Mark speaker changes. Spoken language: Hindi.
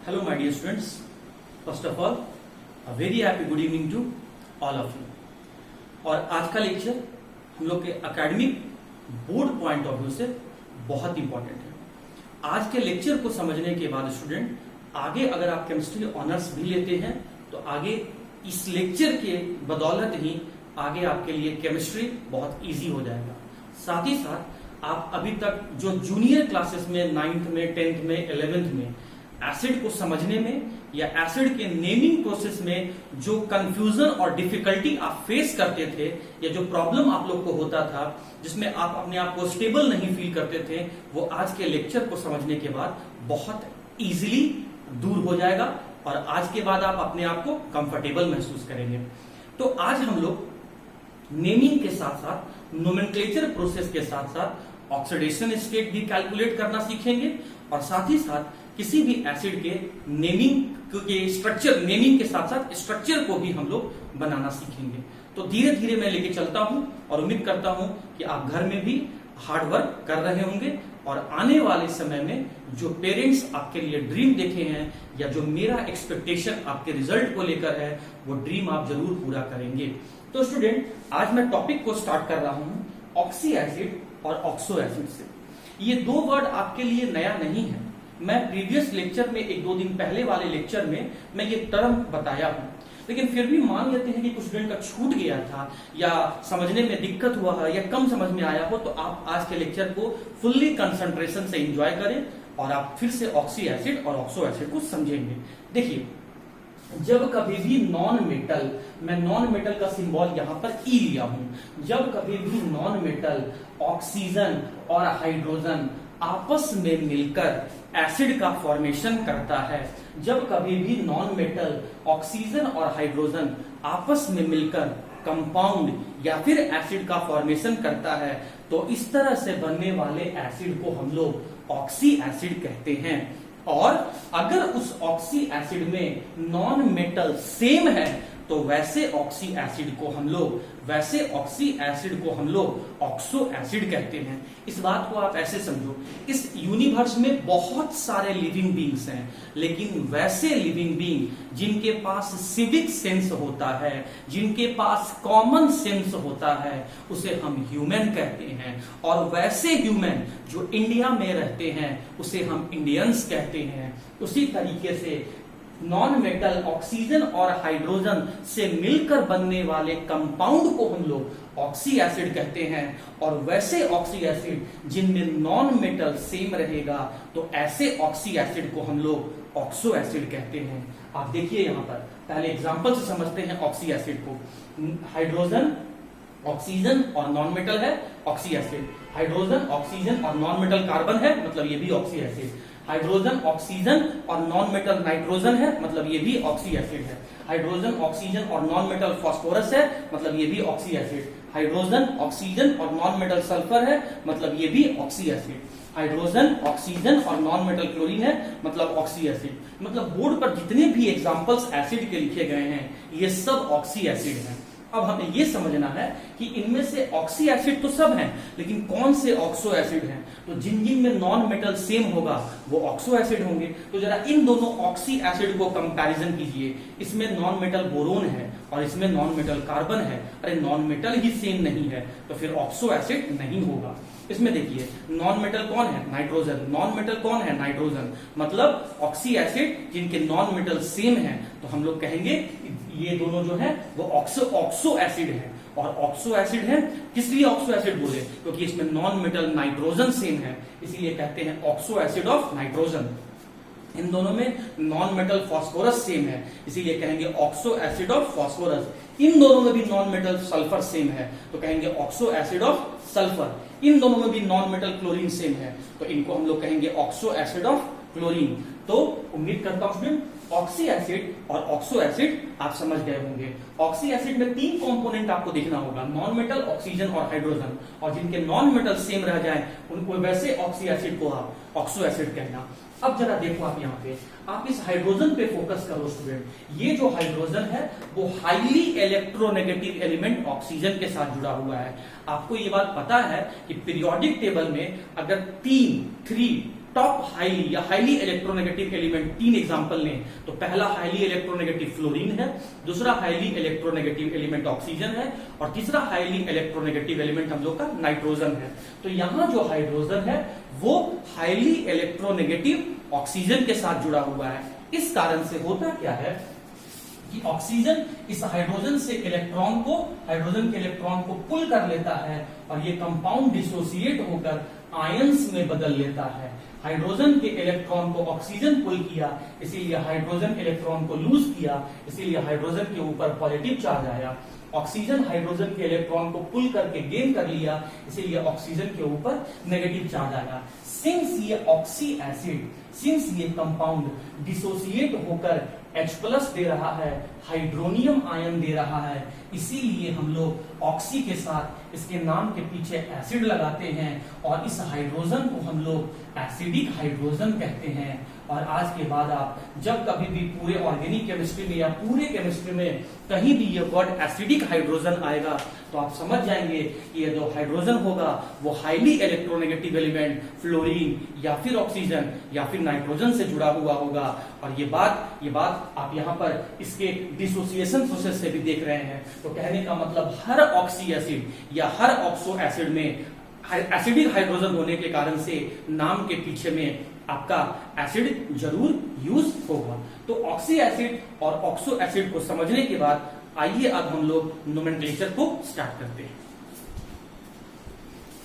Speaker 1: Hello my dear students, first of all a very happy good evening to all of you। और आज का लेक्चर हम लोग के academic board point of view से बहुत इंपॉर्टेंट है। आज के लेक्चर को समझने के बाद स्टूडेंट आगे अगर आप केमिस्ट्री ऑनर्स भी लेते हैं तो आगे इस लेक्चर के बदौलत ही आगे आपके लिए केमिस्ट्री बहुत इजी हो जाएगा। साथ ही साथ आप अभी तक जो जूनियर क्लासेस में 9th में 10th में 11th में एसिड को समझने में या एसिड के नेमिंग प्रोसेस में जो कंफ्यूजन और डिफिकल्टी आप फेस करते थे या जो प्रॉब्लम आप लोग को होता था जिसमें आप अपने आप को स्टेबल नहीं फील करते थे, वो आज के लेक्चर को समझने के बाद बहुत इजीली दूर हो जाएगा और आज के बाद आप अपने आप को कंफर्टेबल महसूस करेंगे। तो आज हम लोग नेमिंग के साथ साथ नोमेनक्लेचर प्रोसेस के साथ साथ ऑक्सीडेशन स्टेट भी कैलकुलेट करना सीखेंगे और साथ ही साथ किसी भी एसिड के नेमिंग के स्ट्रक्चर, नेमिंग के साथ साथ स्ट्रक्चर को भी हम लोग बनाना सीखेंगे। तो धीरे धीरे मैं लेके चलता हूं और उम्मीद करता हूं कि आप घर में भी हार्ड वर्क कर रहे होंगे और आने वाले समय में जो पेरेंट्स आपके लिए ड्रीम देखे हैं या जो मेरा एक्सपेक्टेशन आपके रिजल्ट को लेकर है वो ड्रीम आप जरूर पूरा करेंगे। तो स्टूडेंट आज मैं टॉपिक को स्टार्ट कर रहा हूं ऑक्सी एसिड और ऑक्सो एसिड से। ये दो वर्ड आपके लिए नया नहीं है। मैं प्रीवियस लेक्चर में 1-2 दिन पहले वाले लेक्चर में मैं ये टर्म बताया हूं, लेकिन फिर भी मान लेते हैं कि कुछ स्टूडेंट का छूट गया था या समझने में दिक्कत हुआ है या कम समझ में आया हो, तो आप आज के लेक्चर को फुल्ली कंसंट्रेशन से एंजॉय करें और आप फिर से ऑक्सी एसिड और ऑक्सो एसिड को समझेंगे। देखिए, जब कभी भी नॉन मेटल, मैं नॉन मेटल का सिंबल यहां पर ई लिया हूं, जब कभी भी नॉन मेटल ऑक्सीजन और हाइड्रोजन आपस में मिलकर एसिड का फॉर्मेशन करता है, जब कभी भी नॉन मेटल ऑक्सीजन और हाइड्रोजन आपस में मिलकर कंपाउंड या फिर एसिड का फॉर्मेशन करता है, तो इस तरह से बनने वाले एसिड को हम लोग ऑक्सी एसिड कहते हैं। और अगर उस ऑक्सी एसिड में नॉन मेटल सेम है तो वैसे ऑक्सी एसिड को हम लोग ऑक्सो एसिड कहते हैं। इस बात को आप ऐसे समझो, इस यूनिवर्स में बहुत सारे लिविंग बींग्स हैं, लेकिन वैसे लिविंग बींग जिनके पास सिविक सेंस होता है, जिनके पास कॉमन सेंस होता है, उसे हम ह्यूमन कहते हैं। और वैसे ह्यूमन जो इंडिया में रहते हैं उसे हम इंडियंस कहते हैं। उसी तरीके से नॉन मेटल ऑक्सीजन और हाइड्रोजन से मिलकर बनने वाले कंपाउंड को हम लोग ऑक्सी एसिड कहते हैं। और वैसे ऑक्सी एसिड जिनमें नॉन मेटल सेम रहेगा तो ऐसे ऑक्सी एसिड को हम लोग ऑक्सो एसिड कहते हैं। आप देखिए यहां पर पहले एग्जांपल से समझते हैं ऑक्सी एसिड को। हाइड्रोजन ऑक्सीजन और नॉन मेटल है, ऑक्सी एसिड। हाइड्रोजन ऑक्सीजन और नॉन मेटल कार्बन है, मतलब ये भी ऑक्सी एसिड। हाइड्रोजन ऑक्सीजन और नॉन मेटल नाइट्रोजन है, मतलब ये भी ऑक्सी एसिड है। हाइड्रोजन ऑक्सीजन और नॉन मेटल फास्फोरस है, मतलब ये भी ऑक्सी एसिड। हाइड्रोजन ऑक्सीजन और नॉन मेटल सल्फर है, मतलब ये भी ऑक्सी एसिड। हाइड्रोजन ऑक्सीजन और नॉन मेटल क्लोरीन है, मतलब ऑक्सी एसिड। मतलब बोर्ड पर जितने भी एग्जांपल्स एसिड के लिखे गए हैं ये सब ऑक्सी एसिड हैं। अब हमें यह समझना है कि इनमें से ऑक्सी एसिड तो सब हैं, लेकिन कौन से ऑक्सो एसिड हैं। तो जिन जिन में नॉन मेटल सेम होगा वो ऑक्सो एसिड होंगे। तो जरा इन दोनों ऑक्सी एसिड को कंपैरिजन कीजिए। इसमें नॉन मेटल बोरोन है और इसमें नॉन मेटल कार्बन है। अरे नॉन मेटल ही सेम नहीं है तो फिर ऑक्सो एसिड नहीं होगा। इसमें देखिए, नॉन मेटल कौन है? नाइट्रोजन। नॉन मेटल कौन है? नाइट्रोजन। मतलब ऑक्सी एसिड जिनके नॉन मेटल सेम है तो हम लोग कहेंगे ये दोनों जो है वो ऑक्सो एसिड है। और ऑक्सो एसिड है, किस लिए ऑक्सो एसिड बोले? क्योंकि इसमें नॉन मेटल नाइट्रोजन सेम है, इसीलिए कहते हैं ऑक्सो एसिड ऑफ नाइट्रोजन। इन दोनों में नॉन मेटल फास्फोरस सेम है, इसीलिए कहेंगे ऑक्सो एसिड ऑफ फास्फोरस। इन दोनों में भी नॉन मेटल सल्फर सेम है तो कहेंगे ऑक्सो एसिड ऑफ सल्फर। इन दोनों में भी नॉन मेटल क्लोरीन सेम है तो इनको हम लोग कहेंगे ऑक्सो एसिड ऑफ क्लोरीन। तो उम्मीद करता हूं ऑक्सी एसिड और ऑक्सो एसिड आप समझ गए होंगे। ऑक्सी एसिड में 3 कंपोनेंट आपको देखना होगा, नॉन मेटल, ऑक्सीजन और हाइड्रोजन। और जिनके नॉन मेटल सेम रह जाए उनको वैसे ऑक्सी एसिड को आप ऑक्सो एसिड कहना। अब जरा देखो आप यहाँ पे, आप इस हाइड्रोजन पे फोकस करो स्टूडेंट। ये जो हाइड्रोजन है वो हाईली इलेक्ट्रोनेगेटिव एलिमेंट ऑक्सीजन के साथ जुड़ा हुआ है। आपको ये बात पता है कि पीरियोडिक टेबल में अगर 3 टॉप हाईली या हाईली इलेक्ट्रोनेगेटिव एलिमेंट 3 एग्जांपल लें तो पहला हाईली इलेक्ट्रोनेगेटिव फ्लोरीन है, दूसरा हाईली इलेक्ट्रोनेगेटिव एलिमेंट ऑक्सीजन है और तीसरा हाईली इलेक्ट्रोनेगेटिव एलिमेंट हम लोग का नाइट्रोजन है। तो यहां जो हाइड्रोजन है वो हाईली इलेक्ट्रोनेगेटिव ऑक्सीजन के साथ जुड़ा हुआ है। इस कारण से होता क्या है कि ऑक्सीजन इस हाइड्रोजन के इलेक्ट्रॉन को पुल कर लेता है और ये कंपाउंड डिसोसिएट होकर आयंस में बदल लेता है। हाइड्रोजन के इलेक्ट्रॉन को ऑक्सीजन पुल किया, इसीलिए हाइड्रोजन इलेक्ट्रॉन को लूज किया, इसीलिए हाइड्रोजन के ऊपर पॉजिटिव चार्ज आया। ऑक्सीजन हाइड्रोजन के इलेक्ट्रॉन को पुल करके गेन कर लिया, इसीलिए ऑक्सीजन के ऊपर नेगेटिव चार्ज आया। सिंस ये ऑक्सी एसिड, सिंस ये कंपाउंड डिसोसिएट होकर H+ दे रहा है, हाइड्रोनियम आयन दे रहा है, इसीलिए हम लोग ऑक्सी के साथ इसके नाम के पीछे एसिड लगाते हैं और इस हाइड्रोजन को हम लोग एसिडिक हाइड्रोजन कहते हैं। और आज के बाद आप जब कभी भी पूरे ऑर्गेनिक केमिस्ट्री में या पूरे केमिस्ट्री में कहीं भी ये वर्ड एसिडिक हाइड्रोजन आएगा तो आप समझ जाएंगे कि ये जो हाइड्रोजन होगा वो हाईली इलेक्ट्रोनेगेटिव एलिमेंट फ्लोरीन या फिर ऑक्सीजन या फिर नाइट्रोजन से जुड़ा हुआ होगा। और ये बात आप यहाँ पर इसके डिसोसिएशन प्रोसेस से भी देख रहे हैं। तो कहने का मतलब हर ऑक्सी एसिड या हर ऑक्सो एसिड में एसिडिक हाइड्रोजन होने के कारण से नाम के पीछे में आपका एसिड जरूर यूज होगा। तो ऑक्सी एसिड और ऑक्सो एसिड को समझने के बाद आइए अब हम लोग नोमेनक्लेचर को स्टार्ट करते हैं।